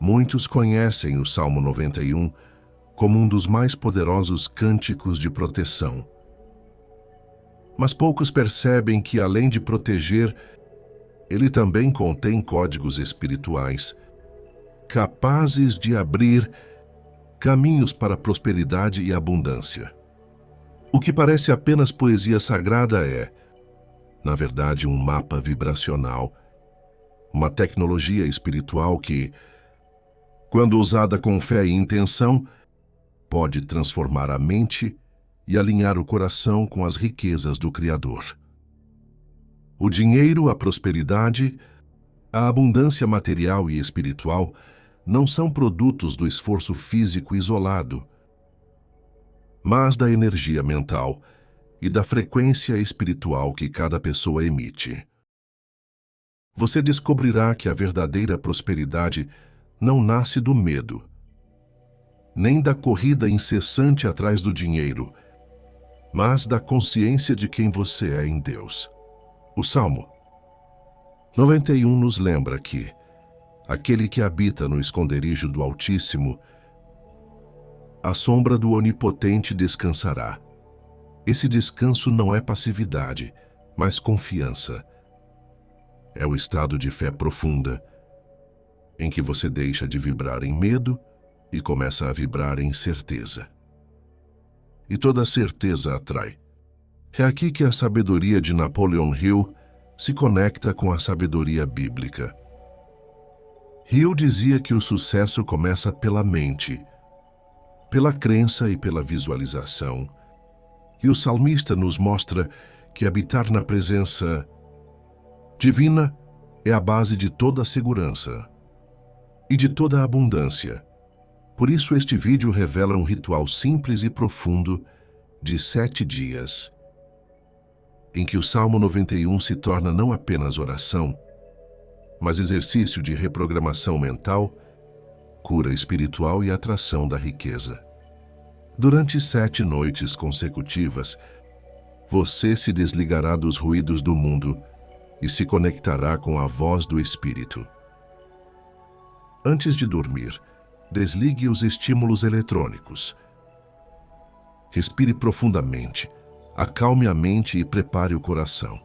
Muitos conhecem o Salmo 91 como um dos mais poderosos cânticos de proteção. Mas poucos percebem que, além de proteger, ele também contém códigos espirituais, capazes de abrir caminhos para a prosperidade e abundância. O que parece apenas poesia sagrada é, na verdade, um mapa vibracional, uma tecnologia espiritual que, quando usada com fé e intenção, pode transformar a mente e alinhar o coração com as riquezas do Criador. O dinheiro, a prosperidade, a abundância material e espiritual não são produtos do esforço físico isolado, mas da energia mental e da frequência espiritual que cada pessoa emite. Você descobrirá que a verdadeira prosperidade não nasce do medo, nem da corrida incessante atrás do dinheiro, mas da consciência de quem você é em Deus. O Salmo 91 nos lembra que aquele que habita no esconderijo do Altíssimo, à sombra do Onipotente descansará. Esse descanso não é passividade, mas confiança. É o estado de fé profunda, em que você deixa de vibrar em medo e começa a vibrar em certeza. E toda certeza atrai. É aqui que a sabedoria de Napoleon Hill se conecta com a sabedoria bíblica. Hill dizia que o sucesso começa pela mente, pela crença e pela visualização. E o salmista nos mostra que habitar na presença divina é a base de toda a segurança e de toda a abundância. Por isso este vídeo revela um ritual simples e profundo de 7 dias, em que o Salmo 91 se torna não apenas oração, mas exercício de reprogramação mental, cura espiritual e atração da riqueza. Durante 7 noites consecutivas, você se desligará dos ruídos do mundo e se conectará com a voz do Espírito. Antes de dormir, desligue os estímulos eletrônicos. Respire profundamente, acalme a mente e prepare o coração.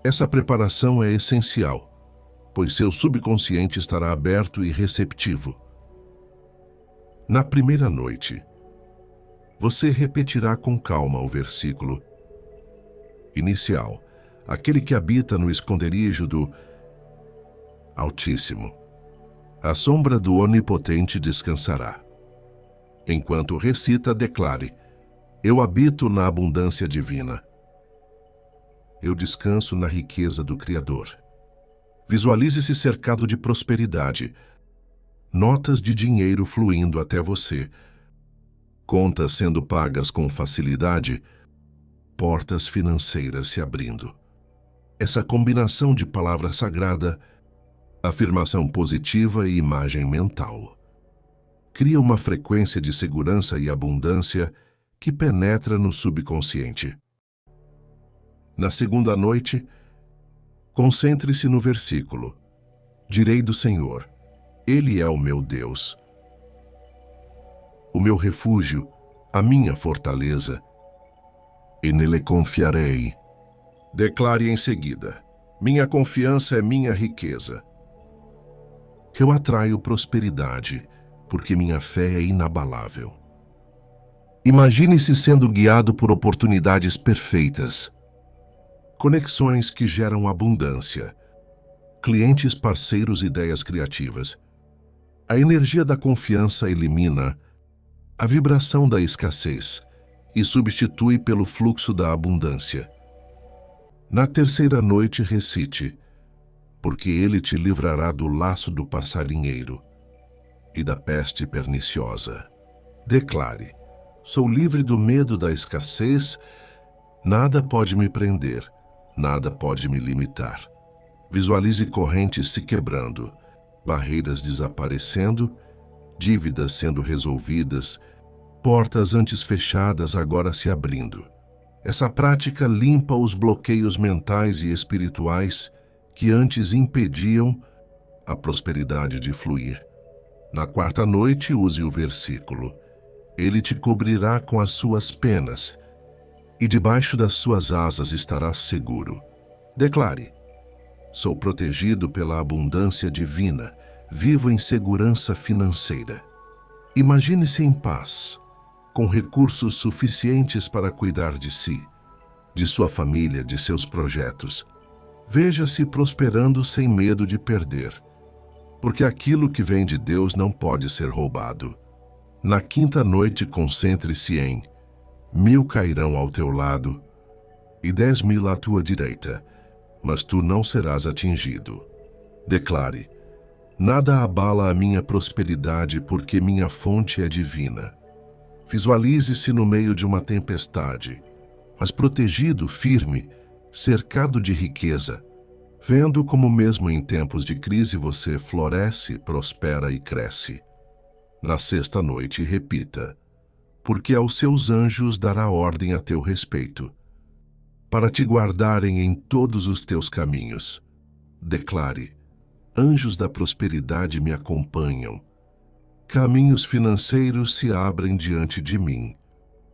Essa preparação é essencial, pois seu subconsciente estará aberto e receptivo. Na primeira noite, você repetirá com calma o versículo inicial, aquele que habita no esconderijo do Altíssimo. À sombra do Onipotente descansará. Enquanto recita, declare: eu habito na abundância divina. Eu descanso na riqueza do Criador. Visualize-se cercado de prosperidade, notas de dinheiro fluindo até você, contas sendo pagas com facilidade, portas financeiras se abrindo. Essa combinação de palavra sagrada, afirmação positiva e imagem mental cria uma frequência de segurança e abundância que penetra no subconsciente. Na segunda noite, concentre-se no versículo: direi do Senhor, Ele é o meu Deus, o meu refúgio, a minha fortaleza, e nele confiarei. Declare em seguida: minha confiança é minha riqueza. Eu atraio prosperidade, porque minha fé é inabalável. Imagine-se sendo guiado por oportunidades perfeitas, conexões que geram abundância, clientes, parceiros, ideias criativas. A energia da confiança elimina a vibração da escassez e substitui pelo fluxo da abundância. Na terceira noite, recite: porque ele te livrará do laço do passarinheiro e da peste perniciosa. Declare: sou livre do medo da escassez, nada pode me prender, nada pode me limitar. Visualize correntes se quebrando, barreiras desaparecendo, dívidas sendo resolvidas, portas antes fechadas agora se abrindo. Essa prática limpa os bloqueios mentais e espirituais que antes impediam a prosperidade de fluir. Na quarta noite, use o versículo: Ele te cobrirá com as suas penas, e debaixo das suas asas estarás seguro. Declare: sou protegido pela abundância divina, vivo em segurança financeira. Imagine-se em paz, com recursos suficientes para cuidar de si, de sua família, de seus projetos. Veja-se prosperando sem medo de perder, porque aquilo que vem de Deus não pode ser roubado. Na quinta noite, concentre-se em: 1000 cairão ao teu lado e 10.000 à tua direita, mas tu não serás atingido. Declare: nada abala a minha prosperidade, porque minha fonte é divina. Visualize-se no meio de uma tempestade, mas protegido, firme, cercado de riqueza, vendo como mesmo em tempos de crise você floresce, prospera e cresce. Na sexta noite, repita: porque aos seus anjos dará ordem a teu respeito, para te guardarem em todos os teus caminhos. Declare: anjos da prosperidade me acompanham. Caminhos financeiros se abrem diante de mim.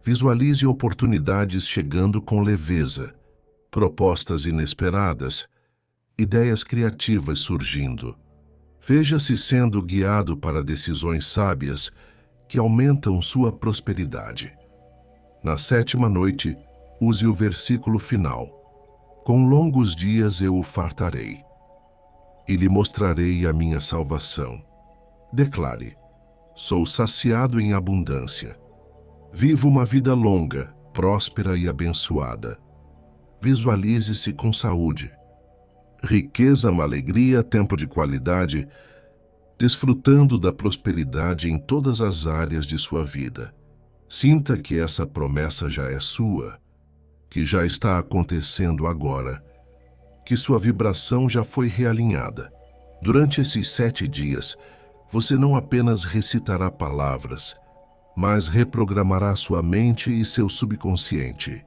Visualize oportunidades chegando com leveza, propostas inesperadas, ideias criativas surgindo. Veja-se sendo guiado para decisões sábias que aumentam sua prosperidade. Na sétima noite, use o versículo final: com longos dias eu o fartarei, e lhe mostrarei a minha salvação. Declare: sou saciado em abundância. Vivo uma vida longa, próspera e abençoada. Visualize-se com saúde, riqueza, uma alegria, tempo de qualidade, desfrutando da prosperidade em todas as áreas de sua vida. Sinta que essa promessa já é sua, que já está acontecendo agora, que sua vibração já foi realinhada. Durante esses 7 dias, você não apenas recitará palavras, mas reprogramará sua mente e seu subconsciente.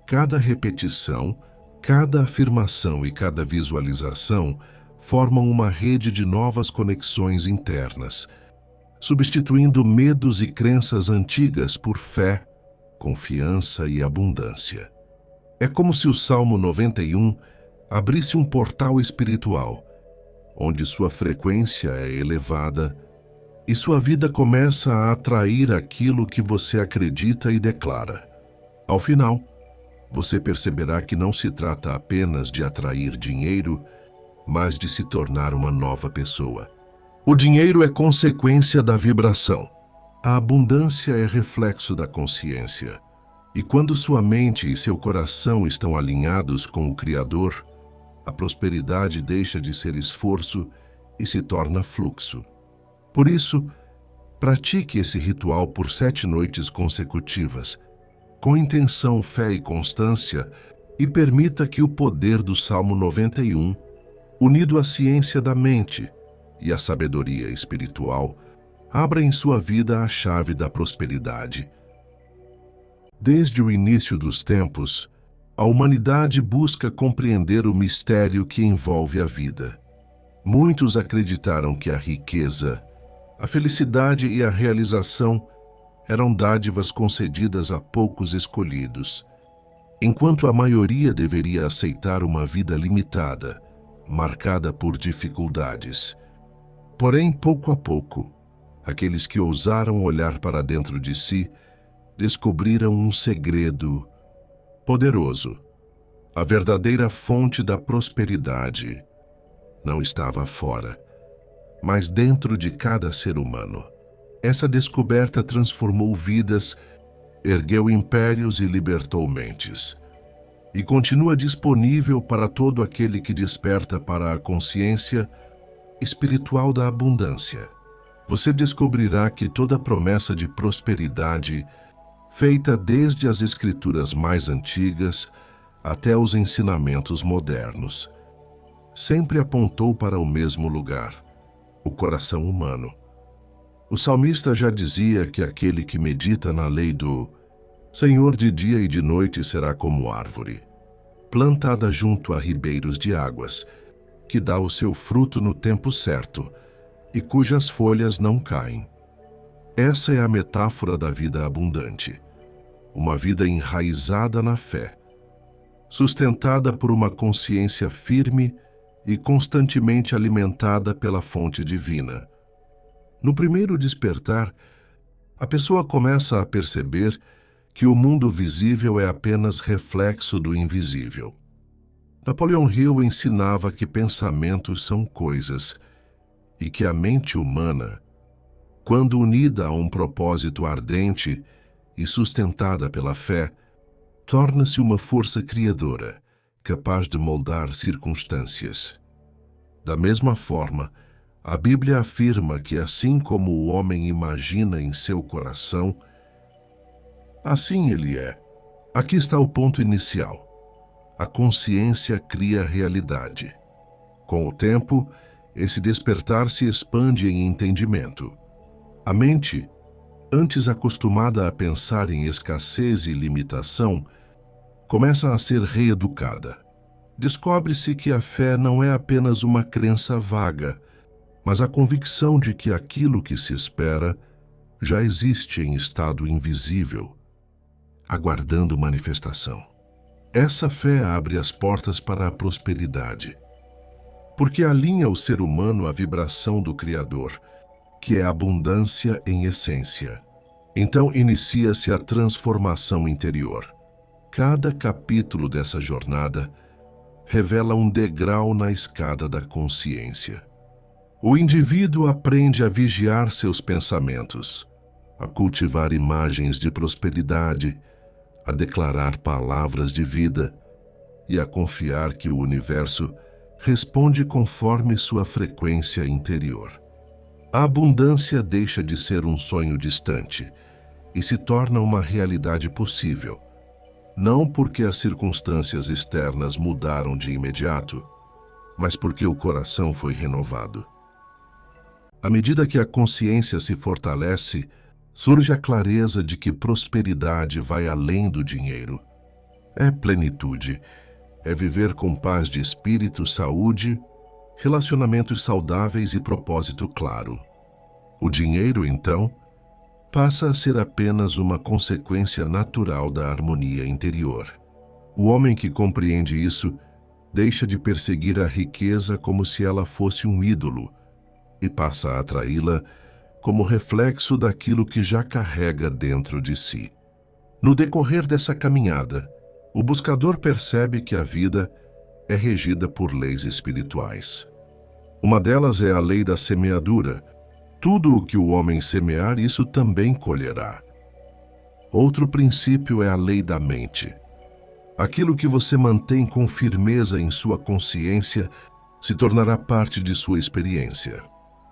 Cada repetição, cada afirmação e cada visualização formam uma rede de novas conexões internas, substituindo medos e crenças antigas por fé, confiança e abundância. É como se o Salmo 91 abrisse um portal espiritual, onde sua frequência é elevada e sua vida começa a atrair aquilo que você acredita e declara. Ao final, você perceberá que não se trata apenas de atrair dinheiro, mas de se tornar uma nova pessoa. O dinheiro é consequência da vibração. A abundância é reflexo da consciência. E quando sua mente e seu coração estão alinhados com o Criador, a prosperidade deixa de ser esforço e se torna fluxo. Por isso, pratique esse ritual por 7 noites consecutivas, com intenção, fé e constância, e permita que o poder do Salmo 91, unido à ciência da mente e à sabedoria espiritual, abra em sua vida a chave da prosperidade. Desde o início dos tempos, a humanidade busca compreender o mistério que envolve a vida. Muitos acreditaram que a riqueza, a felicidade e a realização eram dádivas concedidas a poucos escolhidos, enquanto a maioria deveria aceitar uma vida limitada, marcada por dificuldades. Porém, pouco a pouco, aqueles que ousaram olhar para dentro de si descobriram um segredo poderoso. A verdadeira fonte da prosperidade não estava fora, mas dentro de cada ser humano. Essa descoberta transformou vidas, ergueu impérios e libertou mentes. E continua disponível para todo aquele que desperta para a consciência espiritual da abundância. Você descobrirá que toda promessa de prosperidade, feita desde as escrituras mais antigas até os ensinamentos modernos, sempre apontou para o mesmo lugar: o coração humano. O salmista já dizia que aquele que medita na lei do Senhor de dia e de noite será como árvore, plantada junto a ribeiros de águas, que dá o seu fruto no tempo certo e cujas folhas não caem. Essa é a metáfora da vida abundante. Uma vida enraizada na fé, sustentada por uma consciência firme e constantemente alimentada pela fonte divina. No primeiro despertar, a pessoa começa a perceber que o mundo visível é apenas reflexo do invisível. Napoleon Hill ensinava que pensamentos são coisas e que a mente humana, quando unida a um propósito ardente e sustentada pela fé, torna-se uma força criadora, capaz de moldar circunstâncias. Da mesma forma, a Bíblia afirma que assim como o homem imagina em seu coração, assim ele é. Aqui está o ponto inicial. A consciência cria realidade. Com o tempo, esse despertar se expande em entendimento. A mente, antes acostumada a pensar em escassez e limitação, começa a ser reeducada. Descobre-se que a fé não é apenas uma crença vaga, mas a convicção de que aquilo que se espera já existe em estado invisível, aguardando manifestação. Essa fé abre as portas para a prosperidade, porque alinha o ser humano à vibração do Criador, que é abundância em essência. Então inicia-se a transformação interior. Cada capítulo dessa jornada revela um degrau na escada da consciência. O indivíduo aprende a vigiar seus pensamentos, a cultivar imagens de prosperidade, a declarar palavras de vida e a confiar que o universo responde conforme sua frequência interior. A abundância deixa de ser um sonho distante e se torna uma realidade possível, não porque as circunstâncias externas mudaram de imediato, mas porque o coração foi renovado. À medida que a consciência se fortalece, surge a clareza de que prosperidade vai além do dinheiro. É plenitude, é viver com paz de espírito, saúde, relacionamentos saudáveis e propósito claro. O dinheiro, então, passa a ser apenas uma consequência natural da harmonia interior. O homem que compreende isso deixa de perseguir a riqueza como se ela fosse um ídolo e passa a atraí-la como reflexo daquilo que já carrega dentro de si. No decorrer dessa caminhada, o buscador percebe que a vida é regida por leis espirituais. Uma delas é a lei da semeadura. Tudo o que o homem semear, isso também colherá. Outro princípio é a lei da mente. Aquilo que você mantém com firmeza em sua consciência se tornará parte de sua experiência.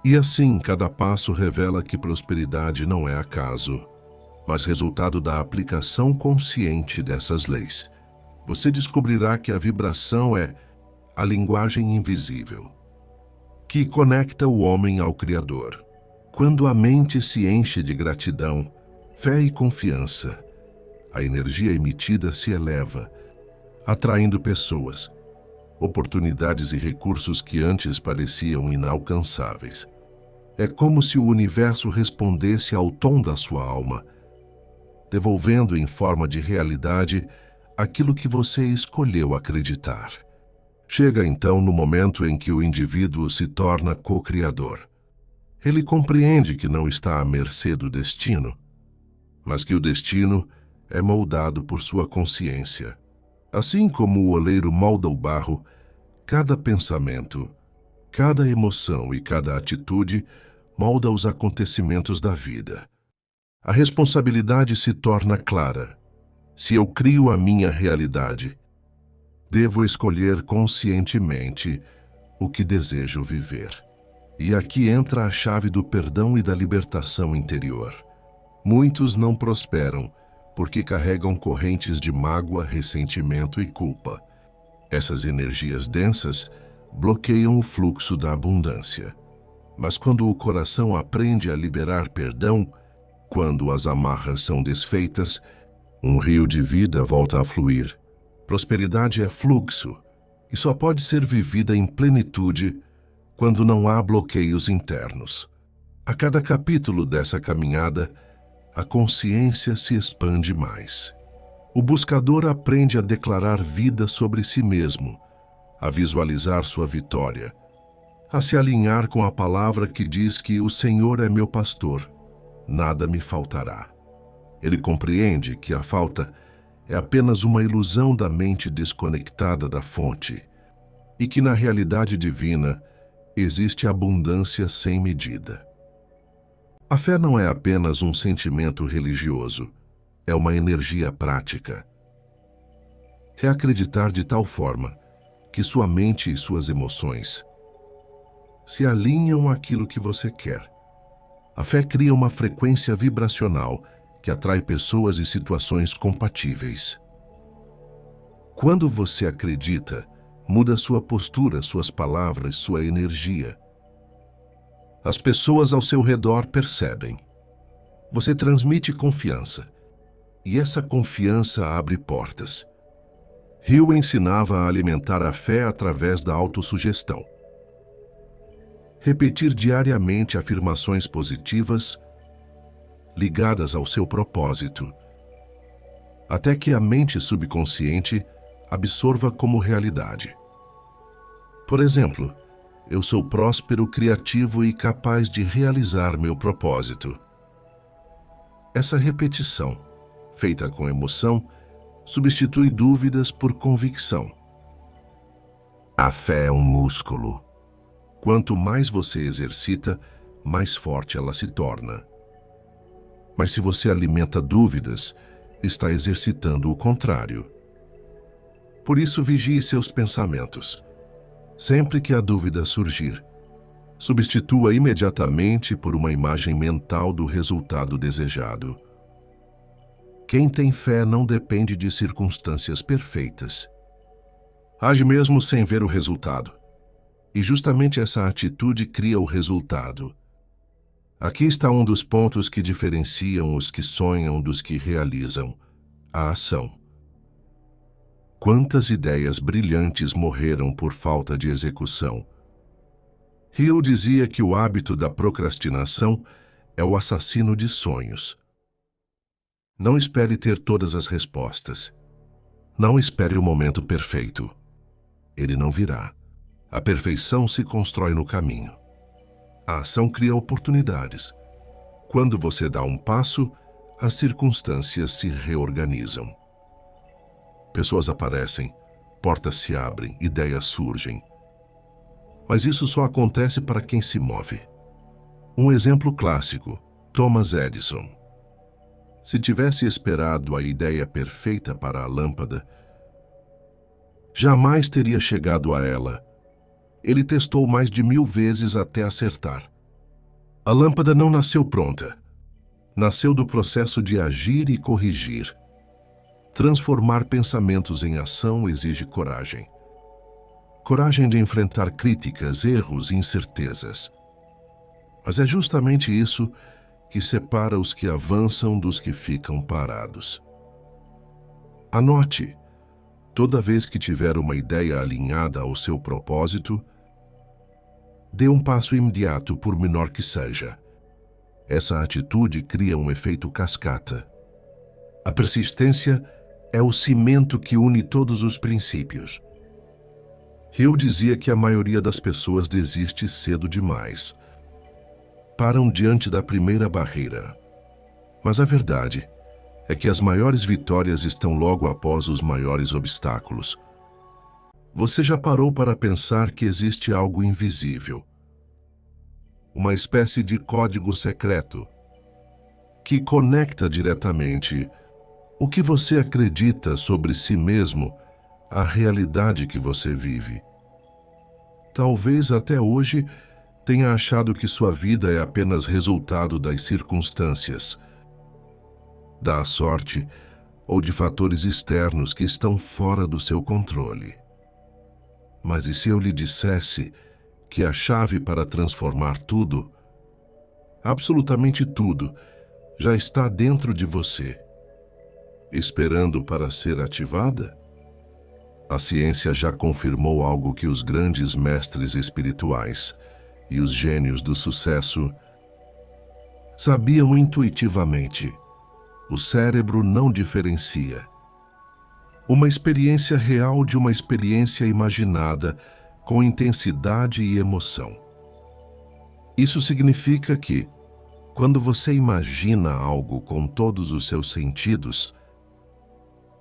E assim, cada passo revela que prosperidade não é acaso, mas resultado da aplicação consciente dessas leis. Você descobrirá que a vibração é a linguagem invisível, que conecta o homem ao Criador. Quando a mente se enche de gratidão, fé e confiança, a energia emitida se eleva, atraindo pessoas, oportunidades e recursos que antes pareciam inalcançáveis. É como se o universo respondesse ao tom da sua alma, devolvendo em forma de realidade aquilo que você escolheu acreditar. Chega então no momento em que o indivíduo se torna co-criador. Ele compreende que não está à mercê do destino, mas que o destino é moldado por sua consciência. Assim como o oleiro molda o barro, cada pensamento, cada emoção e cada atitude molda os acontecimentos da vida. A responsabilidade se torna clara. Se eu crio a minha realidade, devo escolher conscientemente o que desejo viver. E aqui entra a chave do perdão e da libertação interior. Muitos não prosperam porque carregam correntes de mágoa, ressentimento e culpa. Essas energias densas bloqueiam o fluxo da abundância. Mas quando o coração aprende a liberar perdão, quando as amarras são desfeitas, um rio de vida volta a fluir. Prosperidade é fluxo, e só pode ser vivida em plenitude quando não há bloqueios internos. A cada capítulo dessa caminhada, a consciência se expande mais. O buscador aprende a declarar vida sobre si mesmo, a visualizar sua vitória, a se alinhar com a palavra que diz que o Senhor é meu pastor, nada me faltará. Ele compreende que a falta é apenas uma ilusão da mente desconectada da fonte e que na realidade divina existe abundância sem medida. A fé não é apenas um sentimento religioso, é uma energia prática. É acreditar de tal forma que sua mente e suas emoções se alinham àquilo que você quer. A fé cria uma frequência vibracional que atrai pessoas e situações compatíveis. Quando você acredita, muda sua postura, suas palavras, sua energia. As pessoas ao seu redor percebem. Você transmite confiança, e essa confiança abre portas. Hill ensinava a alimentar a fé através da autossugestão. Repetir diariamente afirmações positivas ligadas ao seu propósito, até que a mente subconsciente absorva como realidade. Por exemplo, eu sou próspero, criativo e capaz de realizar meu propósito. Essa repetição, feita com emoção, substitui dúvidas por convicção. A fé é um músculo. Quanto mais você exercita, mais forte ela se torna. Mas se você alimenta dúvidas, está exercitando o contrário. Por isso, vigie seus pensamentos. Sempre que a dúvida surgir, substitua imediatamente por uma imagem mental do resultado desejado. Quem tem fé não depende de circunstâncias perfeitas. Age mesmo sem ver o resultado. E justamente essa atitude cria o resultado. Aqui está um dos pontos que diferenciam os que sonham dos que realizam: a ação. Quantas ideias brilhantes morreram por falta de execução? Hill dizia que o hábito da procrastinação é o assassino de sonhos. Não espere ter todas as respostas. Não espere o momento perfeito. Ele não virá. A perfeição se constrói no caminho. A ação cria oportunidades. Quando você dá um passo, as circunstâncias se reorganizam. Pessoas aparecem, portas se abrem, ideias surgem. Mas isso só acontece para quem se move. Um exemplo clássico, Thomas Edison. Se tivesse esperado a ideia perfeita para a lâmpada, jamais teria chegado a ela. Ele testou mais de 1000 vezes até acertar. A lâmpada não nasceu pronta. Nasceu do processo de agir e corrigir. Transformar pensamentos em ação exige coragem. Coragem de enfrentar críticas, erros e incertezas. Mas é justamente isso que separa os que avançam dos que ficam parados. Anote, toda vez que tiver uma ideia alinhada ao seu propósito, dê um passo imediato, por menor que seja. Essa atitude cria um efeito cascata. A persistência é o cimento que une todos os princípios. Hill dizia que a maioria das pessoas desiste cedo demais. Param diante da primeira barreira. Mas a verdade é que as maiores vitórias estão logo após os maiores obstáculos. Você já parou para pensar que existe algo invisível? Uma espécie de código secreto que conecta diretamente o que você acredita sobre si mesmo à realidade que você vive. Talvez até hoje tenha achado que sua vida é apenas resultado das circunstâncias, da sorte ou de fatores externos que estão fora do seu controle. Mas e se eu lhe dissesse que a chave para transformar tudo, absolutamente tudo, já está dentro de você, esperando para ser ativada? A ciência já confirmou algo que os grandes mestres espirituais e os gênios do sucesso sabiam intuitivamente. O cérebro não diferencia uma experiência real de uma experiência imaginada com intensidade e emoção. Isso significa que, quando você imagina algo com todos os seus sentidos,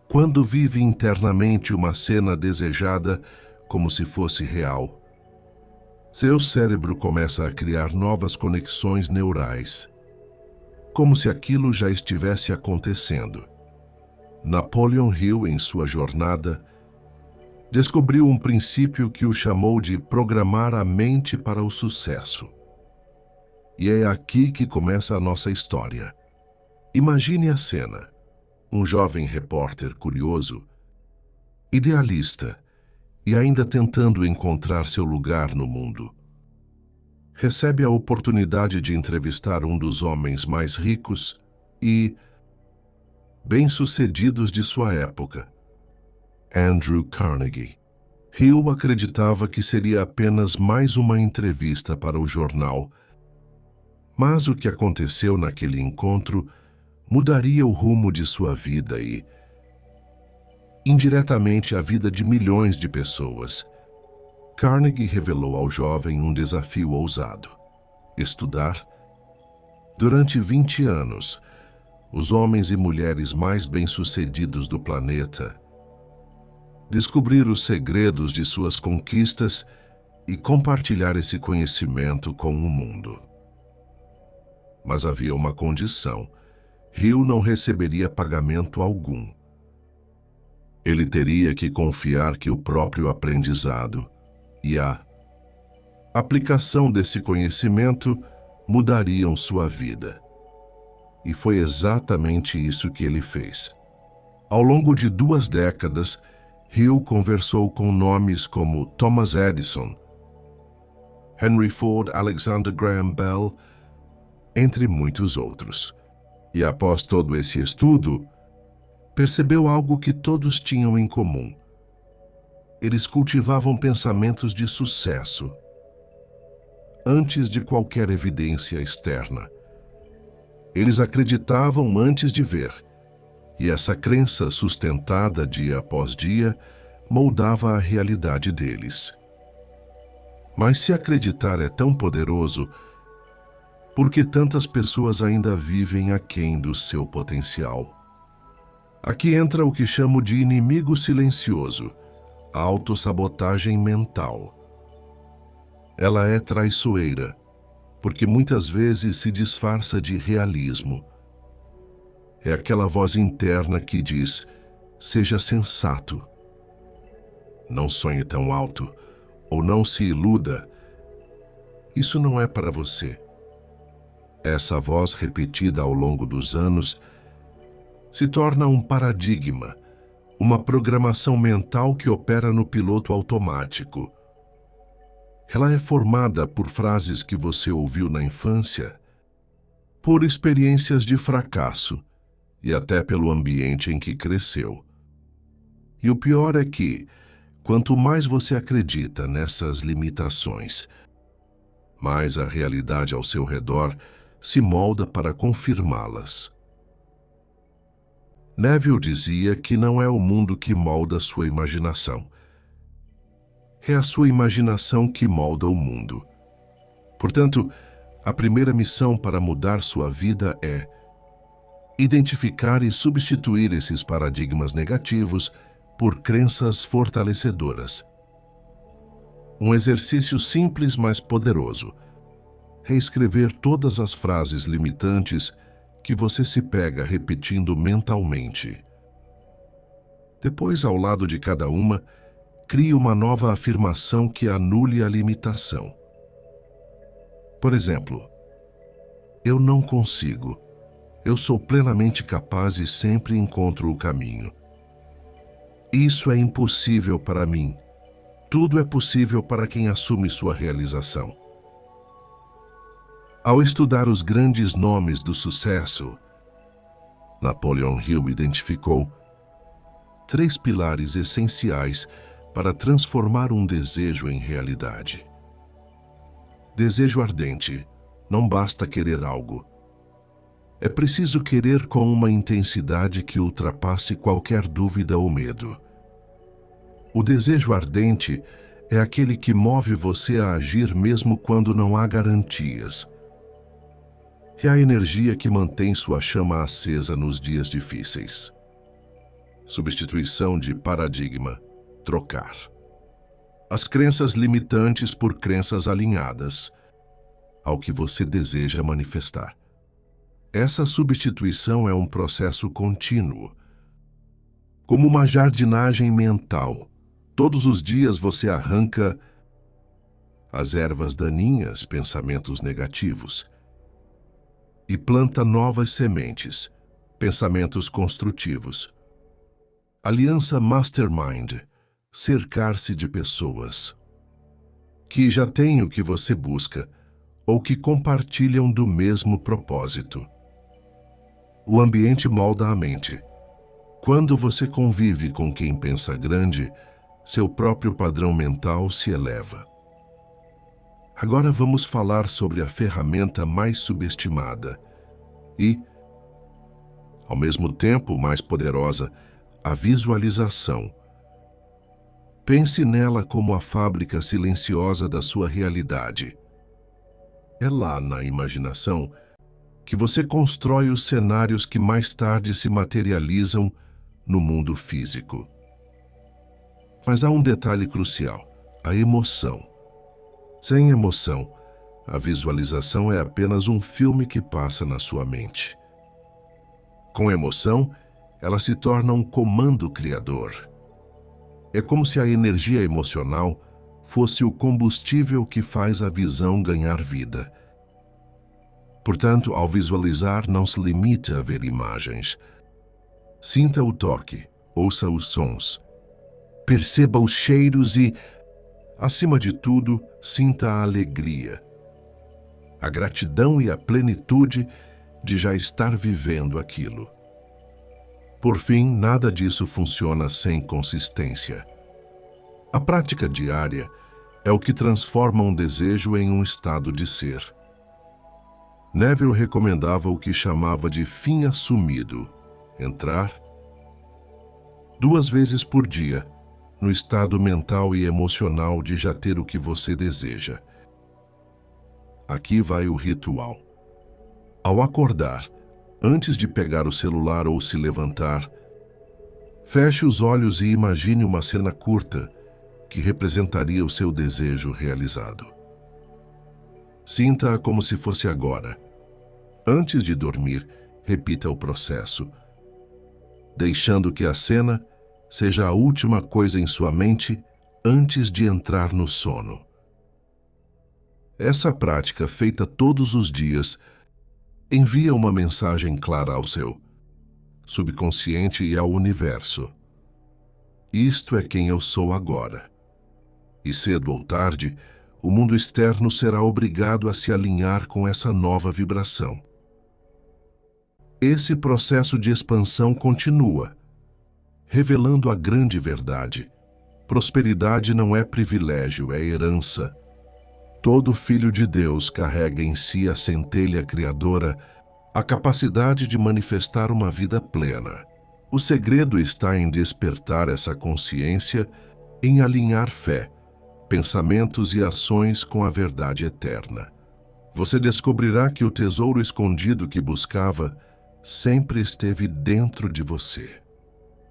quando vive internamente uma cena desejada como se fosse real, seu cérebro começa a criar novas conexões neurais, como se aquilo já estivesse acontecendo. Napoleon Hill, em sua jornada, descobriu um princípio que o chamou de programar a mente para o sucesso. E é aqui que começa a nossa história. Imagine a cena. Um jovem repórter curioso, idealista e ainda tentando encontrar seu lugar no mundo, recebe a oportunidade de entrevistar um dos homens mais ricos e bem-sucedidos de sua época, Andrew Carnegie. Hill acreditava que seria apenas mais uma entrevista para o jornal, mas o que aconteceu naquele encontro mudaria o rumo de sua vida e, indiretamente, a vida de milhões de pessoas. Carnegie revelou ao jovem um desafio ousado: estudar, durante 20 anos, os homens e mulheres mais bem-sucedidos do planeta, descobrir os segredos de suas conquistas e compartilhar esse conhecimento com o mundo. Mas havia uma condição: Hill não receberia pagamento algum. Ele teria que confiar que o próprio aprendizado e a aplicação desse conhecimento mudariam sua vida. E foi exatamente isso que ele fez. Ao longo de 2 décadas, Hill conversou com nomes como Thomas Edison, Henry Ford, Alexander Graham Bell, entre muitos outros. E após todo esse estudo, percebeu algo que todos tinham em comum. Eles cultivavam pensamentos de sucesso antes de qualquer evidência externa. Eles acreditavam antes de ver, e essa crença, sustentada dia após dia, moldava a realidade deles. Mas se acreditar é tão poderoso, por que tantas pessoas ainda vivem aquém do seu potencial? Aqui entra o que chamo de inimigo silencioso, a autossabotagem mental. Ela é traiçoeira, porque muitas vezes se disfarça de realismo. É aquela voz interna que diz: seja sensato. Não sonhe tão alto, ou não se iluda. Isso não é para você. Essa voz, repetida ao longo dos anos, se torna um paradigma, uma programação mental que opera no piloto automático. Ela é formada por frases que você ouviu na infância, por experiências de fracasso e até pelo ambiente em que cresceu. E o pior é que, quanto mais você acredita nessas limitações, mais a realidade ao seu redor se molda para confirmá-las. Neville dizia que não é o mundo que molda sua imaginação. É a sua imaginação que molda o mundo. Portanto, a primeira missão para mudar sua vida é identificar e substituir esses paradigmas negativos por crenças fortalecedoras. Um exercício simples, mas poderoso: reescrever todas as frases limitantes que você se pega repetindo mentalmente. Depois, ao lado de cada uma, crie uma nova afirmação que anule a limitação. Por exemplo, eu não consigo. Eu sou plenamente capaz e sempre encontro o caminho. Isso é impossível para mim. Tudo é possível para quem assume sua realização. Ao estudar os grandes nomes do sucesso, Napoleon Hill identificou 3 pilares essenciais para transformar um desejo em realidade. Desejo ardente. Não basta querer algo. É preciso querer com uma intensidade que ultrapasse qualquer dúvida ou medo. O desejo ardente é aquele que move você a agir mesmo quando não há garantias. É a energia que mantém sua chama acesa nos dias difíceis. Substituição de paradigma. Trocar. As crenças limitantes por crenças alinhadas ao que você deseja manifestar. Essa substituição é um processo contínuo. Como uma jardinagem mental. Todos os dias você arranca as ervas daninhas, pensamentos negativos, e planta novas sementes, pensamentos construtivos. Aliança Mastermind. Cercar-se de pessoas que já têm o que você busca ou que compartilham do mesmo propósito. O ambiente molda a mente. Quando você convive com quem pensa grande, seu próprio padrão mental se eleva. Agora vamos falar sobre a ferramenta mais subestimada e, ao mesmo tempo, mais poderosa, a visualização. Pense nela como a fábrica silenciosa da sua realidade. É lá, na imaginação, que você constrói os cenários que mais tarde se materializam no mundo físico. Mas há um detalhe crucial: a emoção. Sem emoção, a visualização é apenas um filme que passa na sua mente. Com emoção, ela se torna um comando criador. É como se a energia emocional fosse o combustível que faz a visão ganhar vida. Portanto, ao visualizar, não se limite a ver imagens. Sinta o toque, ouça os sons, perceba os cheiros e, acima de tudo, sinta a alegria, a gratidão e a plenitude de já estar vivendo aquilo. Por fim, nada disso funciona sem consistência. A prática diária é o que transforma um desejo em um estado de ser. Neville recomendava o que chamava de fim assumido: entrar 2 vezes por dia no estado mental e emocional de já ter o que você deseja. Aqui vai o ritual. Ao acordar, antes de pegar o celular ou se levantar, feche os olhos e imagine uma cena curta que representaria o seu desejo realizado. Sinta-a como se fosse agora. Antes de dormir, repita o processo, deixando que a cena seja a última coisa em sua mente antes de entrar no sono. Essa prática, feita todos os dias, envia uma mensagem clara ao seu subconsciente e ao universo. Isto é quem eu sou agora. E cedo ou tarde, o mundo externo será obrigado a se alinhar com essa nova vibração. Esse processo de expansão continua, revelando a grande verdade. Prosperidade não é privilégio, é herança. Todo filho de Deus carrega em si a centelha criadora, a capacidade de manifestar uma vida plena. O segredo está em despertar essa consciência, em alinhar fé, pensamentos e ações com a verdade eterna. Você descobrirá que o tesouro escondido que buscava sempre esteve dentro de você.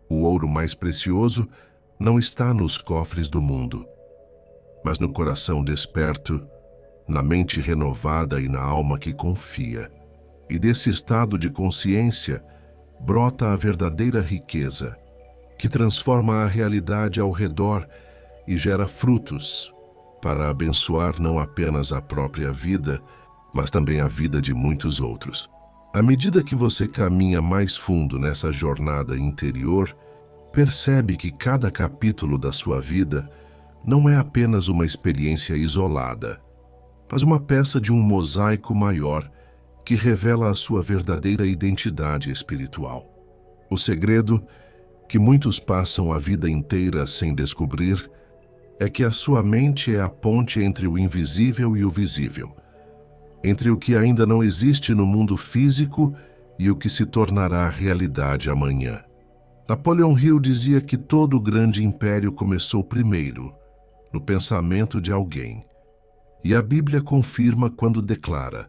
O ouro mais precioso não está nos cofres do mundo, mas no coração desperto, na mente renovada e na alma que confia. E desse estado de consciência brota a verdadeira riqueza, que transforma a realidade ao redor e gera frutos para abençoar não apenas a própria vida, mas também a vida de muitos outros. À medida que você caminha mais fundo nessa jornada interior, percebe que cada capítulo da sua vida não é apenas uma experiência isolada, mas uma peça de um mosaico maior que revela a sua verdadeira identidade espiritual. O segredo que muitos passam a vida inteira sem descobrir é que a sua mente é a ponte entre o invisível e o visível, entre o que ainda não existe no mundo físico e o que se tornará realidade amanhã. Napoleão Hill dizia que todo grande império começou primeiro, no pensamento de alguém. E a Bíblia confirma quando declara: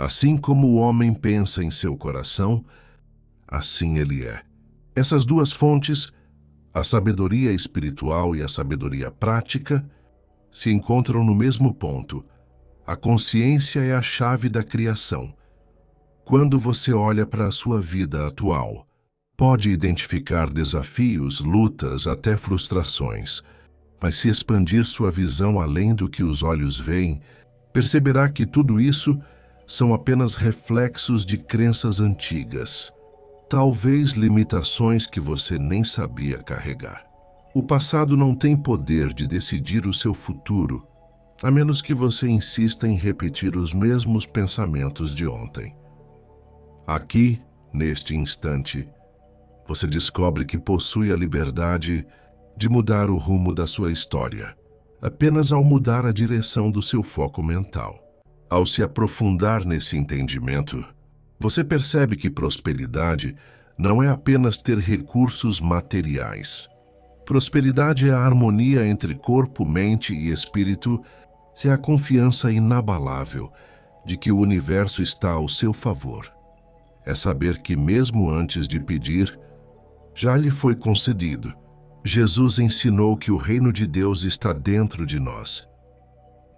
assim como o homem pensa em seu coração, assim ele é. Essas duas fontes, a sabedoria espiritual e a sabedoria prática, se encontram no mesmo ponto. A consciência é a chave da criação. Quando você olha para a sua vida atual, pode identificar desafios, lutas, até frustrações. Mas se expandir sua visão além do que os olhos veem, perceberá que tudo isso são apenas reflexos de crenças antigas, talvez limitações que você nem sabia carregar. O passado não tem poder de decidir o seu futuro, a menos que você insista em repetir os mesmos pensamentos de ontem. Aqui, neste instante, você descobre que possui a liberdade de mudar o rumo da sua história, apenas ao mudar a direção do seu foco mental. Ao se aprofundar nesse entendimento, você percebe que prosperidade não é apenas ter recursos materiais. Prosperidade é a harmonia entre corpo, mente e espírito, é a confiança inabalável de que o universo está ao seu favor. É saber que mesmo antes de pedir, já lhe foi concedido. Jesus ensinou que o reino de Deus está dentro de nós.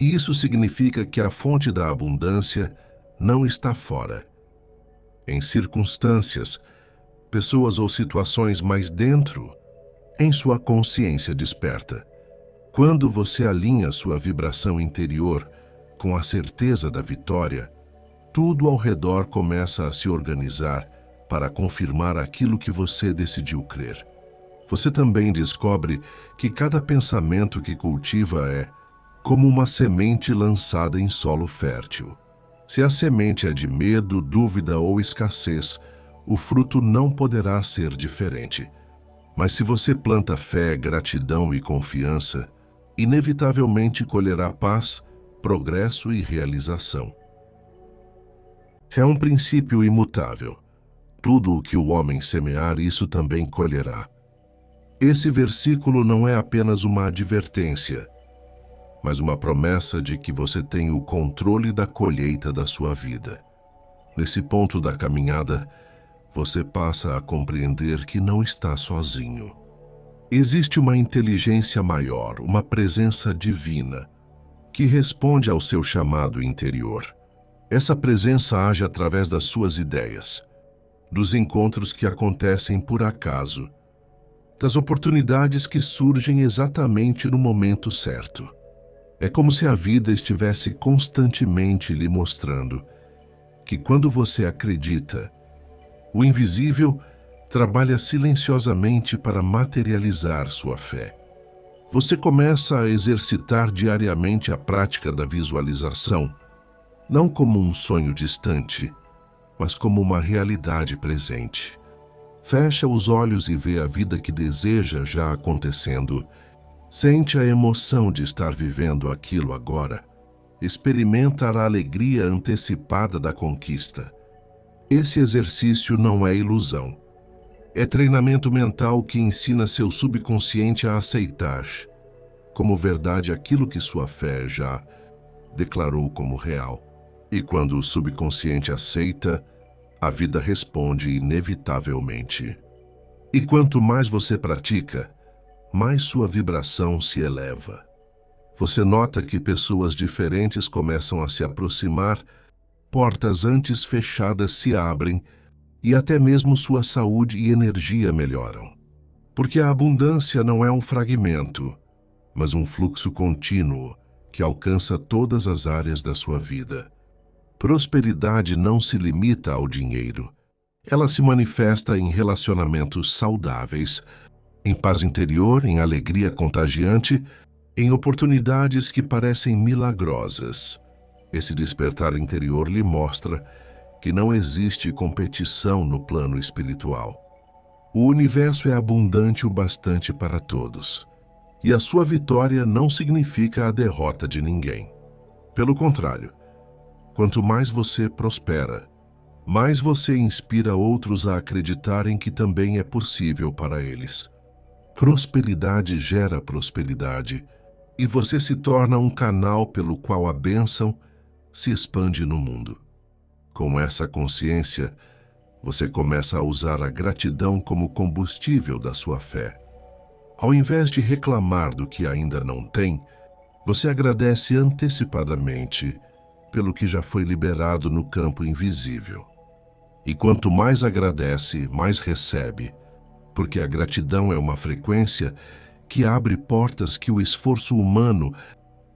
E isso significa que a fonte da abundância não está fora. Em circunstâncias, pessoas ou situações, mas dentro, em sua consciência desperta. Quando você alinha sua vibração interior com a certeza da vitória, tudo ao redor começa a se organizar para confirmar aquilo que você decidiu crer. Você também descobre que cada pensamento que cultiva é como uma semente lançada em solo fértil. Se a semente é de medo, dúvida ou escassez, o fruto não poderá ser diferente. Mas se você planta fé, gratidão e confiança, inevitavelmente colherá paz, progresso e realização. É um princípio imutável. Tudo o que o homem semear, isso também colherá. Esse versículo não é apenas uma advertência, mas uma promessa de que você tem o controle da colheita da sua vida. Nesse ponto da caminhada, você passa a compreender que não está sozinho. Existe uma inteligência maior, uma presença divina, que responde ao seu chamado interior. Essa presença age através das suas ideias, dos encontros que acontecem por acaso, das oportunidades que surgem exatamente no momento certo. É como se a vida estivesse constantemente lhe mostrando que quando você acredita, o invisível trabalha silenciosamente para materializar sua fé. Você começa a exercitar diariamente a prática da visualização, não como um sonho distante, mas como uma realidade presente. Fecha os olhos e vê a vida que deseja já acontecendo. Sente a emoção de estar vivendo aquilo agora. Experimenta a alegria antecipada da conquista. Esse exercício não é ilusão. É treinamento mental que ensina seu subconsciente a aceitar como verdade aquilo que sua fé já declarou como real. E quando o subconsciente aceita, a vida responde inevitavelmente. E quanto mais você pratica, mais sua vibração se eleva. Você nota que pessoas diferentes começam a se aproximar, portas antes fechadas se abrem e até mesmo sua saúde e energia melhoram. Porque a abundância não é um fragmento, mas um fluxo contínuo que alcança todas as áreas da sua vida. Prosperidade não se limita ao dinheiro. Ela se manifesta em relacionamentos saudáveis, em paz interior, em alegria contagiante, em oportunidades que parecem milagrosas. Esse despertar interior lhe mostra que não existe competição no plano espiritual. O universo é abundante o bastante para todos, e a sua vitória não significa a derrota de ninguém. Pelo contrário, quanto mais você prospera, mais você inspira outros a acreditarem que também é possível para eles. Prosperidade gera prosperidade, e você se torna um canal pelo qual a bênção se expande no mundo. Com essa consciência, você começa a usar a gratidão como combustível da sua fé. Ao invés de reclamar do que ainda não tem, você agradece antecipadamente pelo que já foi liberado no campo invisível. E quanto mais agradece, mais recebe, porque a gratidão é uma frequência que abre portas que o esforço humano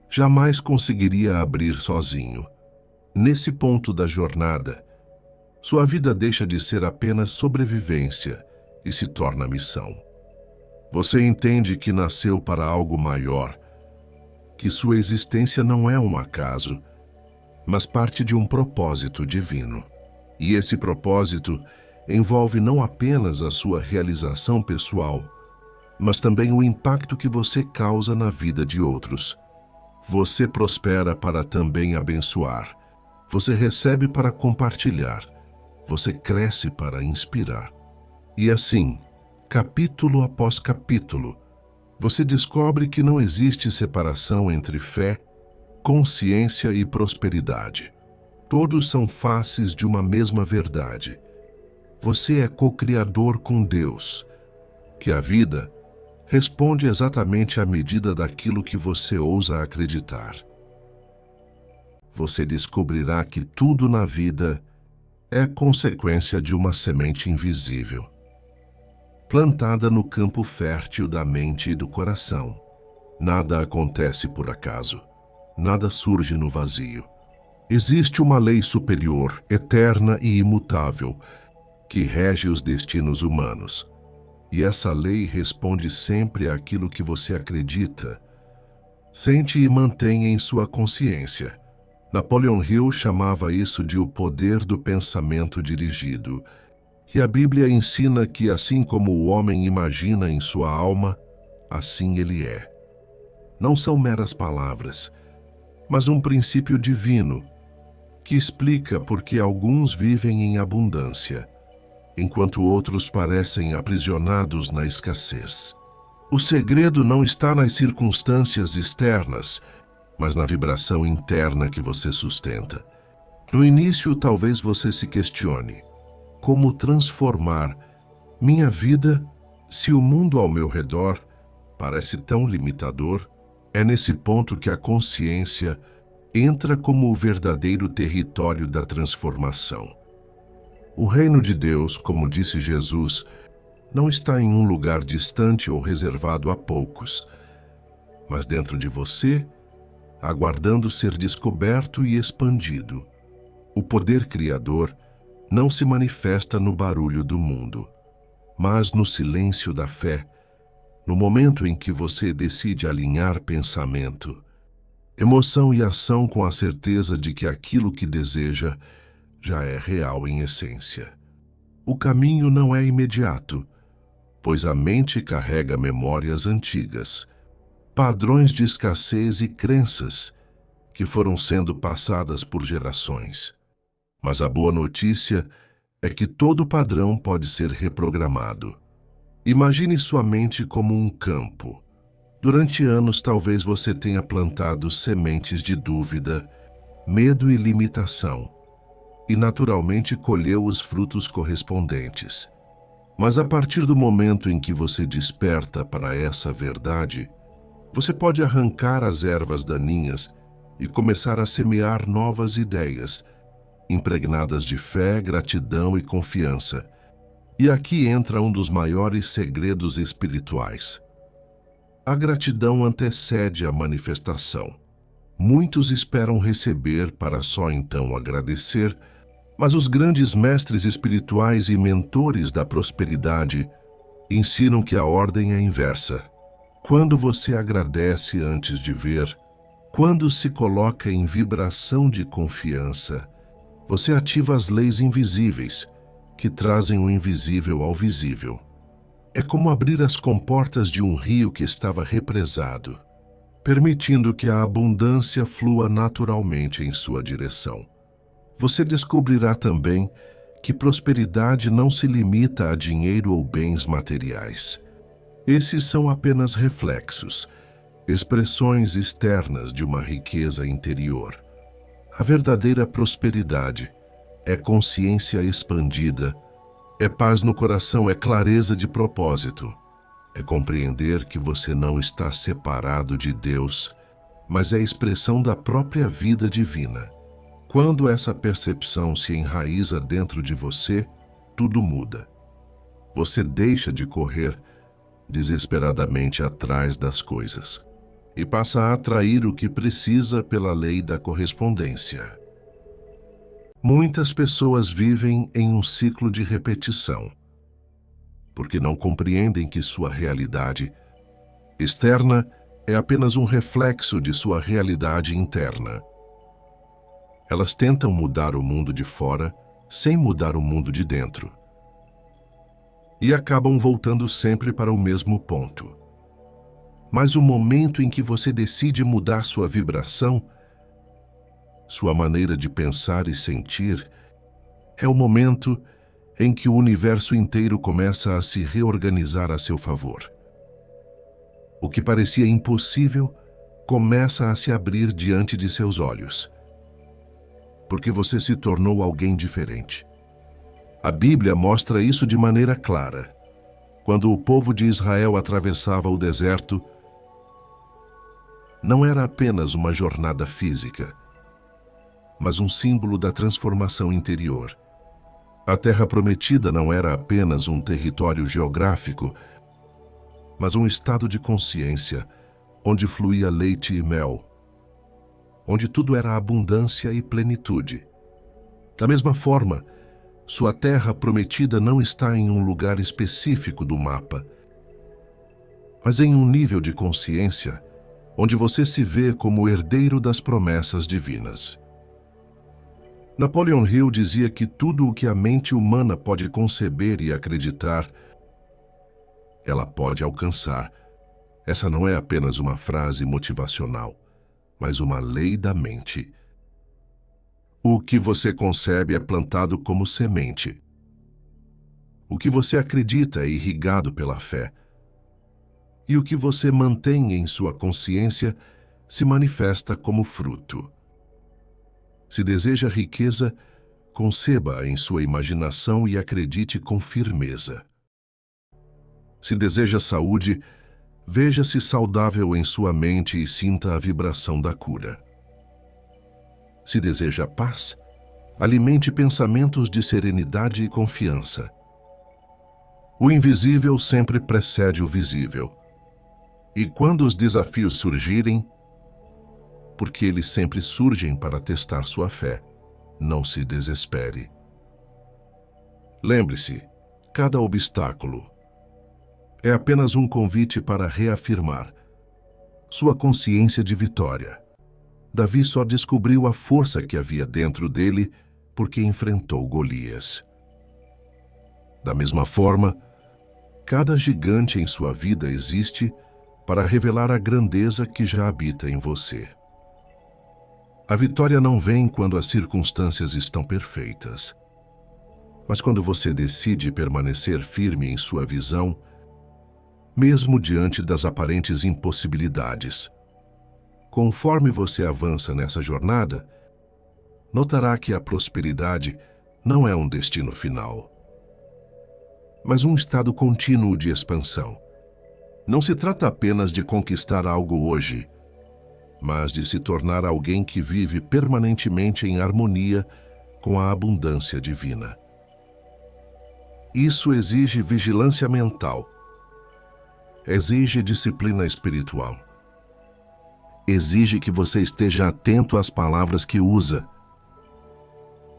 jamais conseguiria abrir sozinho. Nesse ponto da jornada, sua vida deixa de ser apenas sobrevivência e se torna missão. Você entende que nasceu para algo maior, que sua existência não é um acaso, mas parte de um propósito divino. E esse propósito envolve não apenas a sua realização pessoal, mas também o impacto que você causa na vida de outros. Você prospera para também abençoar. Você recebe para compartilhar. Você cresce para inspirar. E assim, capítulo após capítulo, você descobre que não existe separação entre fé, consciência e prosperidade. Todos são faces de uma mesma verdade. Você é co-criador com Deus, que a vida responde exatamente à medida daquilo que você ousa acreditar. Você descobrirá que tudo na vida é consequência de uma semente invisível, plantada no campo fértil da mente e do coração. Nada acontece por acaso, nada surge no vazio. Existe uma lei superior, eterna e imutável, que rege os destinos humanos. E essa lei responde sempre àquilo que você acredita, sente e mantém em sua consciência. Napoleon Hill chamava isso de o poder do pensamento dirigido. E a Bíblia ensina que assim como o homem imagina em sua alma, assim ele é. Não são meras palavras, mas um princípio divino que explica por que alguns vivem em abundância, enquanto outros parecem aprisionados na escassez. O segredo não está nas circunstâncias externas, mas na vibração interna que você sustenta. No início, talvez você se questione: como transformar minha vida se o mundo ao meu redor parece tão limitador? É nesse ponto que a consciência entra como o verdadeiro território da transformação. O reino de Deus, como disse Jesus, não está em um lugar distante ou reservado a poucos, mas dentro de você, aguardando ser descoberto e expandido. O poder criador não se manifesta no barulho do mundo, mas no silêncio da fé, no momento em que você decide alinhar pensamento, emoção e ação com a certeza de que aquilo que deseja já é real em essência. O caminho não é imediato, pois a mente carrega memórias antigas, padrões de escassez e crenças que foram sendo passadas por gerações. Mas a boa notícia é que todo padrão pode ser reprogramado. Imagine sua mente como um campo. Durante anos, talvez você tenha plantado sementes de dúvida, medo e limitação, e naturalmente colheu os frutos correspondentes. Mas a partir do momento em que você desperta para essa verdade, você pode arrancar as ervas daninhas e começar a semear novas ideias, impregnadas de fé, gratidão e confiança. E aqui entra um dos maiores segredos espirituais. A gratidão antecede a manifestação. Muitos esperam receber para só então agradecer, mas os grandes mestres espirituais e mentores da prosperidade ensinam que a ordem é inversa. Quando você agradece antes de ver, quando se coloca em vibração de confiança, você ativa as leis invisíveis, que trazem o invisível ao visível. É como abrir as comportas de um rio que estava represado, permitindo que a abundância flua naturalmente em sua direção. Você descobrirá também que prosperidade não se limita a dinheiro ou bens materiais. Esses são apenas reflexos, expressões externas de uma riqueza interior. A verdadeira prosperidade é consciência expandida, é paz no coração, é clareza de propósito, é compreender que você não está separado de Deus, mas é a expressão da própria vida divina. Quando essa percepção se enraiza dentro de você, tudo muda. Você deixa de correr desesperadamente atrás das coisas e passa a atrair o que precisa pela lei da correspondência. Muitas pessoas vivem em um ciclo de repetição, porque não compreendem que sua realidade externa é apenas um reflexo de sua realidade interna. Elas tentam mudar o mundo de fora sem mudar o mundo de dentro. E acabam voltando sempre para o mesmo ponto. Mas o momento em que você decide mudar sua vibração, sua maneira de pensar e sentir, é o momento em que o universo inteiro começa a se reorganizar a seu favor. O que parecia impossível começa a se abrir diante de seus olhos, porque você se tornou alguém diferente. A Bíblia mostra isso de maneira clara. Quando o povo de Israel atravessava o deserto, não era apenas uma jornada física, mas um símbolo da transformação interior. A Terra Prometida não era apenas um território geográfico, mas um estado de consciência onde fluía leite e mel, onde tudo era abundância e plenitude. Da mesma forma, sua Terra Prometida não está em um lugar específico do mapa, mas em um nível de consciência onde você se vê como herdeiro das promessas divinas. Napoleon Hill dizia que tudo o que a mente humana pode conceber e acreditar, ela pode alcançar. Essa não é apenas uma frase motivacional, mas uma lei da mente. O que você concebe é plantado como semente. O que você acredita é irrigado pela fé. E o que você mantém em sua consciência se manifesta como fruto. Se deseja riqueza, conceba-a em sua imaginação e acredite com firmeza. Se deseja saúde, veja-se saudável em sua mente e sinta a vibração da cura. Se deseja paz, alimente pensamentos de serenidade e confiança. O invisível sempre precede o visível. E quando os desafios surgirem, porque eles sempre surgem para testar sua fé, não se desespere. Lembre-se, cada obstáculo é apenas um convite para reafirmar sua consciência de vitória. Davi só descobriu a força que havia dentro dele porque enfrentou Golias. Da mesma forma, cada gigante em sua vida existe para revelar a grandeza que já habita em você. A vitória não vem quando as circunstâncias estão perfeitas, mas quando você decide permanecer firme em sua visão, mesmo diante das aparentes impossibilidades. Conforme você avança nessa jornada, notará que a prosperidade não é um destino final, mas um estado contínuo de expansão. Não se trata apenas de conquistar algo hoje, mas de se tornar alguém que vive permanentemente em harmonia com a abundância divina. Isso exige vigilância mental, exige disciplina espiritual, exige que você esteja atento às palavras que usa,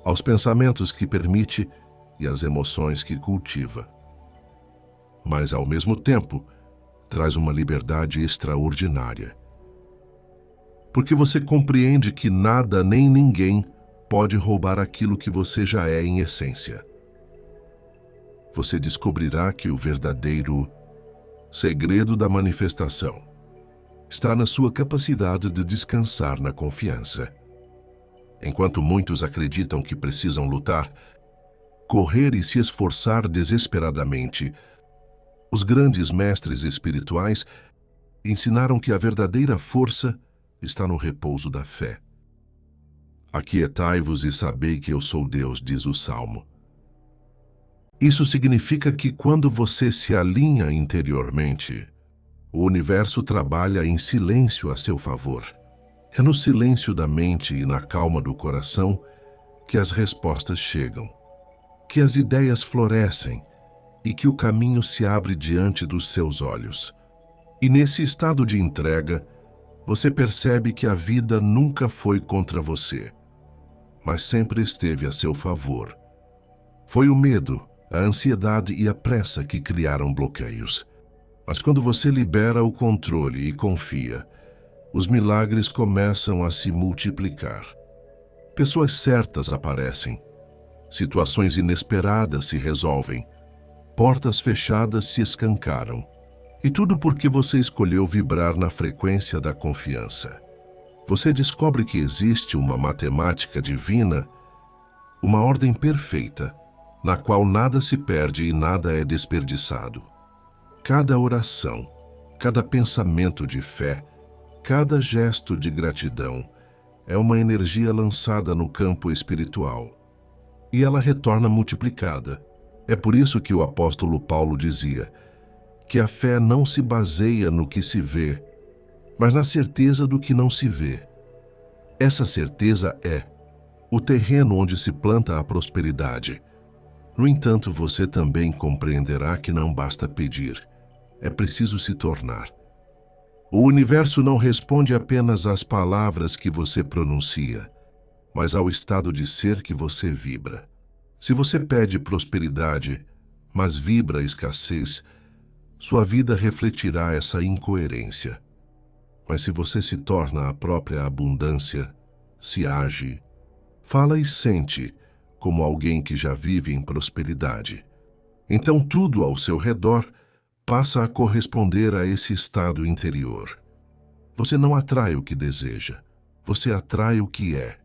aos pensamentos que permite e às emoções que cultiva. Mas, ao mesmo tempo, traz uma liberdade extraordinária. Porque você compreende que nada nem ninguém pode roubar aquilo que você já é em essência. você descobrirá que o verdadeiro segredo da manifestação está na sua capacidade de descansar na confiança. Enquanto muitos acreditam que precisam lutar, correr e se esforçar desesperadamente, os grandes mestres espirituais ensinaram que a verdadeira força está no repouso da fé. Aquietai-vos e sabei que eu sou Deus, diz o Salmo. Isso significa que quando você se alinha interiormente, o universo trabalha em silêncio a seu favor. É no silêncio da mente e na calma do coração que as respostas chegam, que as ideias florescem e que o caminho se abre diante dos seus olhos. E nesse estado de entrega, você percebe que a vida nunca foi contra você, mas sempre esteve a seu favor. Foi o medo, a ansiedade e a pressa que criaram bloqueios. Mas quando você libera o controle e confia, os milagres começam a se multiplicar. Pessoas certas aparecem, situações inesperadas se resolvem, portas fechadas se escancaram. E tudo porque você escolheu vibrar na frequência da confiança. Você descobre que existe uma matemática divina, uma ordem perfeita, na qual nada se perde e nada é desperdiçado. Cada oração, cada pensamento de fé, cada gesto de gratidão é uma energia lançada no campo espiritual. E ela retorna multiplicada. É por isso que o apóstolo Paulo dizia que a fé não se baseia no que se vê, mas na certeza do que não se vê. Essa certeza é o terreno onde se planta a prosperidade. No entanto, você também compreenderá que não basta pedir, é preciso se tornar. O universo não responde apenas às palavras que você pronuncia, mas ao estado de ser que você vibra. Se você pede prosperidade, mas vibra escassez, sua vida refletirá essa incoerência. Mas se você se torna a própria abundância, se age, fala e sente como alguém que já vive em prosperidade, então tudo ao seu redor passa a corresponder a esse estado interior. Você não atrai o que deseja, você atrai o que é.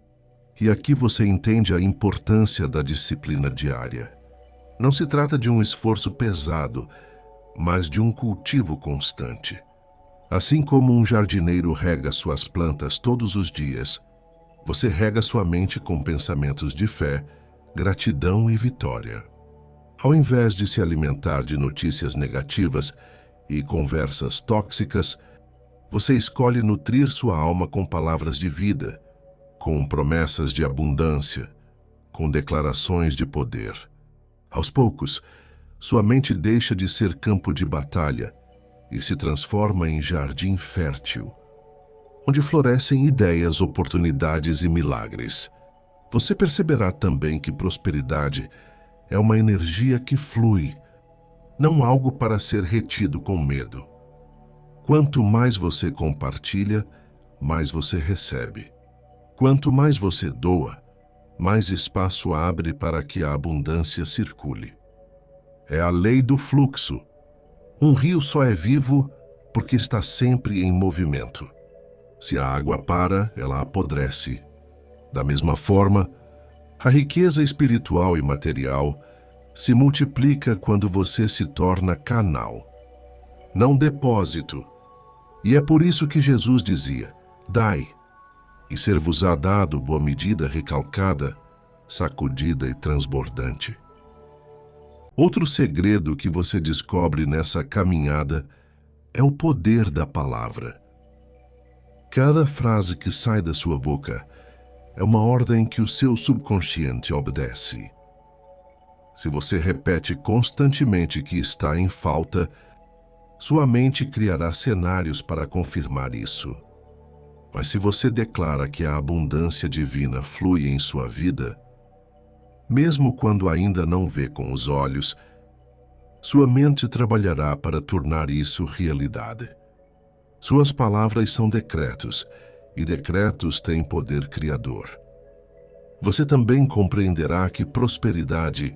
E aqui você entende a importância da disciplina diária. Não se trata de um esforço pesado, mas de um cultivo constante. Assim como um jardineiro rega suas plantas todos os dias, você rega sua mente com pensamentos de fé, gratidão e vitória. Ao invés de se alimentar de notícias negativas e conversas tóxicas, você escolhe nutrir sua alma com palavras de vida, com promessas de abundância, com declarações de poder. Aos poucos, sua mente deixa de ser campo de batalha e se transforma em jardim fértil, onde florescem ideias, oportunidades e milagres. Você perceberá também que prosperidade é uma energia que flui, não algo para ser retido com medo. Quanto mais você compartilha, mais você recebe. Quanto mais você doa, mais espaço abre para que a abundância circule. É a lei do fluxo. Um rio só é vivo porque está sempre em movimento. Se a água para, ela apodrece. Da mesma forma, a riqueza espiritual e material se multiplica quando você se torna canal, não depósito. E é por isso que Jesus dizia: dai, e ser-vos-á dado boa medida recalcada, sacudida e transbordante. Outro segredo que você descobre nessa caminhada é o poder da palavra. Cada frase que sai da sua boca é uma ordem que o seu subconsciente obedece. Se você repete constantemente que está em falta, sua mente criará cenários para confirmar isso. Mas se você declara que a abundância divina flui em sua vida, mesmo quando ainda não vê com os olhos, sua mente trabalhará para tornar isso realidade. Suas palavras são decretos, e decretos têm poder criador. Você também compreenderá que prosperidade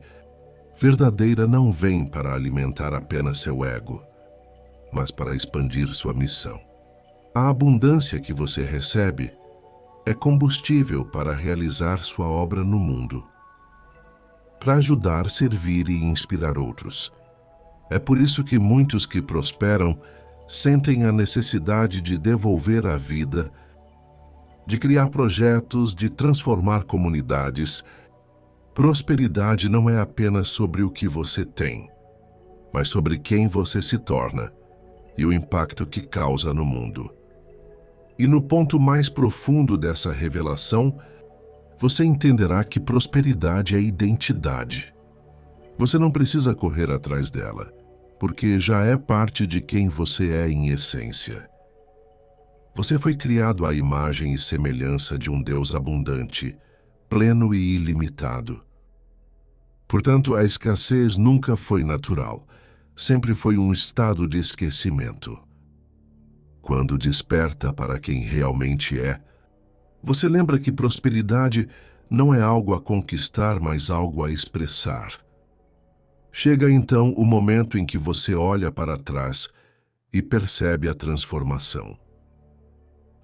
verdadeira não vem para alimentar apenas seu ego, mas para expandir sua missão. A abundância que você recebe é combustível para realizar sua obra no mundo, para ajudar, servir e inspirar outros. É por isso que muitos que prosperam sentem a necessidade de devolver a vida, de criar projetos, de transformar comunidades. Prosperidade não é apenas sobre o que você tem, mas sobre quem você se torna e o impacto que causa no mundo. E no ponto mais profundo dessa revelação, você entenderá que prosperidade é identidade. Você não precisa correr atrás dela, porque já é parte de quem você é em essência. Você foi criado à imagem e semelhança de um Deus abundante, pleno e ilimitado. Portanto, a escassez nunca foi natural, sempre foi um estado de esquecimento. Quando desperta para quem realmente é, você lembra que prosperidade não é algo a conquistar, mas algo a expressar. Chega então o momento em que você olha para trás e percebe a transformação.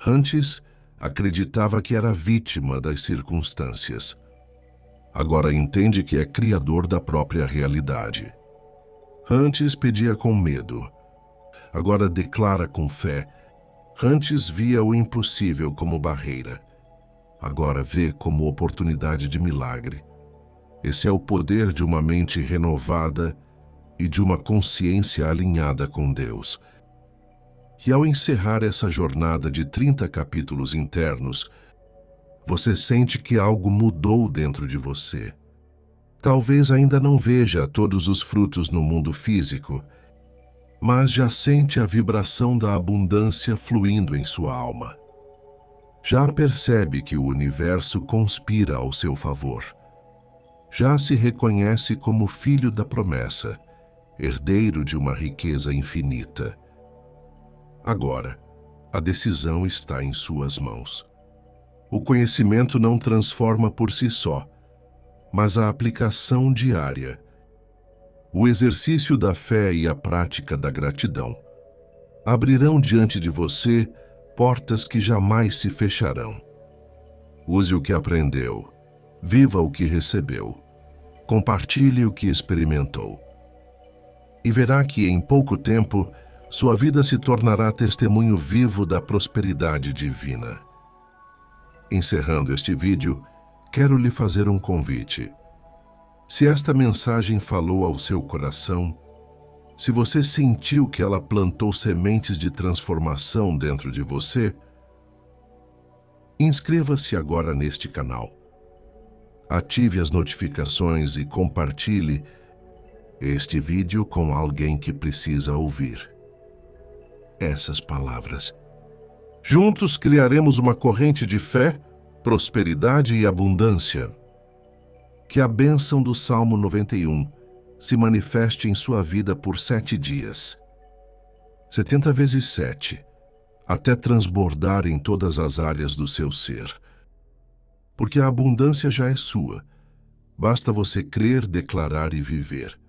Antes, acreditava que era vítima das circunstâncias. Agora entende que é criador da própria realidade. Antes pedia com medo. Agora declara com fé. Antes via o impossível como barreira. Agora vê como oportunidade de milagre. Esse é o poder de uma mente renovada e de uma consciência alinhada com Deus. E ao encerrar essa jornada de 30 capítulos internos, você sente que algo mudou dentro de você. Talvez ainda não veja todos os frutos no mundo físico, mas já sente a vibração da abundância fluindo em sua alma. Já percebe que o universo conspira ao seu favor. Já se reconhece como filho da promessa, herdeiro de uma riqueza infinita. Agora, a decisão está em suas mãos. O conhecimento não transforma por si só, mas a aplicação diária, o exercício da fé e a prática da gratidão abrirão diante de você portas que jamais se fecharão. Use o que aprendeu, viva o que recebeu, compartilhe o que experimentou. E verá que em pouco tempo sua vida se tornará testemunho vivo da prosperidade divina. Encerrando este vídeo, quero lhe fazer um convite. Se esta mensagem falou ao seu coração, se você sentiu que ela plantou sementes de transformação dentro de você, inscreva-se agora neste canal. Ative as notificações e compartilhe este vídeo com alguém que precisa ouvir essas palavras. Juntos criaremos uma corrente de fé, prosperidade e abundância. Que a bênção do Salmo 91 se manifeste em sua vida por 7 dias. 70 vezes 7, até transbordar em todas as áreas do seu ser. Porque a abundância já é sua. Basta você crer, declarar e viver.